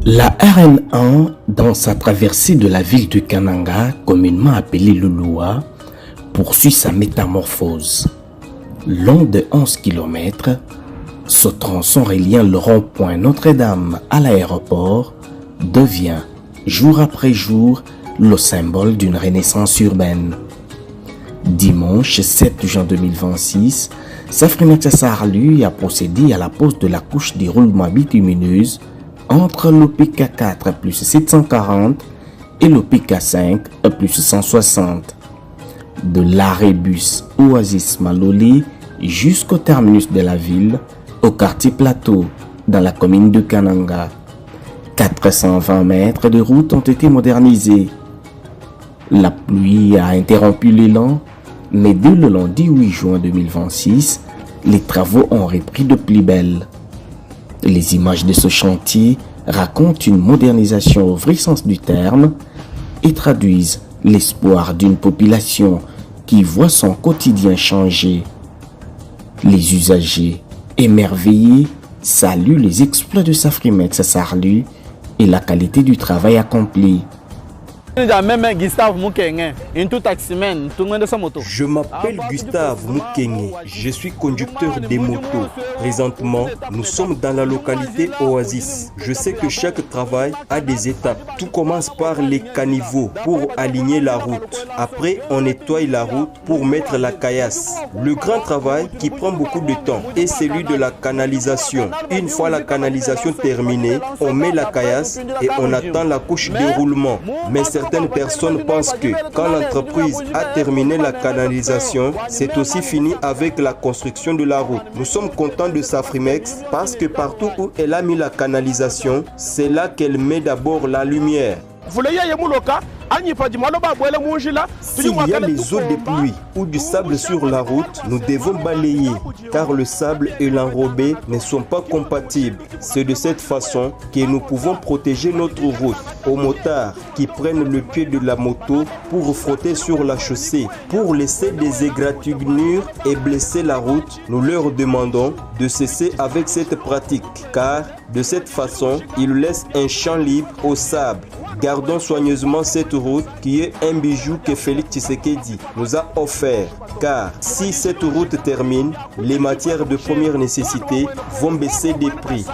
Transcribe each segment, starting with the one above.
La RN1, dans sa traversée de la ville de Kananga, communément appelée Lulua, poursuit sa métamorphose. Long de 11 km, ce tronçon reliant le rond-point Notre-Dame à l'aéroport devient, jour après jour, le symbole d'une renaissance urbaine. Dimanche 7 juin 2026, Safrimex Sarlu a procédé à la pose de la couche des roulements bitumineuses entre l'OPK4 plus 740 et l'OPK5 plus 160. De l'arrêt bus Oasis Maloli jusqu'au terminus de la ville, au quartier Plateau, dans la commune de Kananga. 420 mètres de route ont été modernisés. La pluie a interrompu l'élan, mais dès le lundi 8 juin 2026, les travaux ont repris de plus belle. Les images de ce chantier racontent une modernisation au vrai sens du terme et traduisent l'espoir d'une population qui voit son quotidien changer. Les usagers, émerveillés, saluent les exploits de Safrimex Sarlu et la qualité du travail accompli. Je m'appelle Gustave Mukenge, je suis conducteur des motos. Présentement, nous sommes dans la localité Oasis. Je sais que chaque travail a des étapes. Tout commence par les caniveaux pour aligner la route. Après, on nettoie la route pour mettre la caillasse. Le grand travail qui prend beaucoup de temps est celui de la canalisation. Une fois la canalisation terminée, on met la caillasse et on attend la couche de roulement. Mais certaines personnes pensent que quand l'entreprise a terminé la canalisation, c'est aussi fini avec la construction de la route. Nous sommes contents de Safrimex parce que partout où elle a mis la canalisation, c'est là qu'elle met d'abord la lumière. S'il y a les eaux de pluie ou du sable sur la route, nous devons balayer car le sable et l'enrobé ne sont pas compatibles. C'est de cette façon que nous pouvons protéger notre route. Aux motards qui prennent le pied de la moto pour frotter sur la chaussée, pour laisser des égratignures et blesser la route, nous leur demandons de cesser avec cette pratique car de cette façon, ils laissent un champ libre au sable. Gardons soigneusement cette route qui est un bijou que Félix Tshisekedi nous a offert. Car si cette route termine, les matières de première nécessité vont baisser des prix.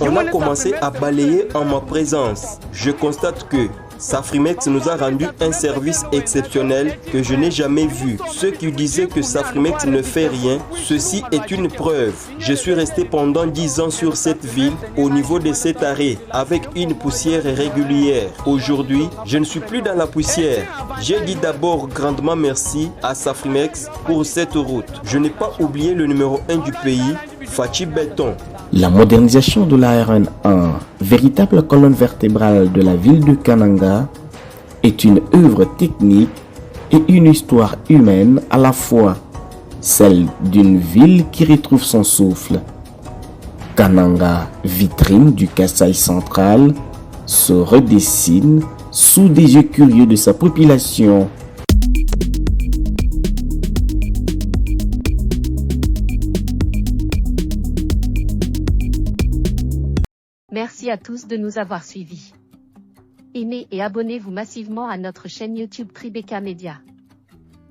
On a commencé à balayer en ma présence. Je constate que Safrimex nous a rendu un service exceptionnel que je n'ai jamais vu. Ceux qui disaient que Safrimex ne fait rien, ceci est une preuve. Je suis resté pendant 10 ans sur cette ville, au niveau de cet arrêt, avec une poussière régulière. Aujourd'hui, je ne suis plus dans la poussière. J'ai dit d'abord grandement merci à Safrimex pour cette route. Je n'ai pas oublié le numéro 1 du pays, Fachi Béton. La modernisation de la RN1, véritable colonne vertébrale de la ville de Kananga, est une œuvre technique et une histoire humaine à la fois, celle d'une ville qui retrouve son souffle. Kananga, vitrine du Kasaï central, se redessine sous des yeux curieux de sa population. Merci à tous de nous avoir suivis. Aimez et abonnez-vous massivement à notre chaîne YouTube Tribeca Media.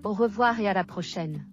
Au revoir et à la prochaine.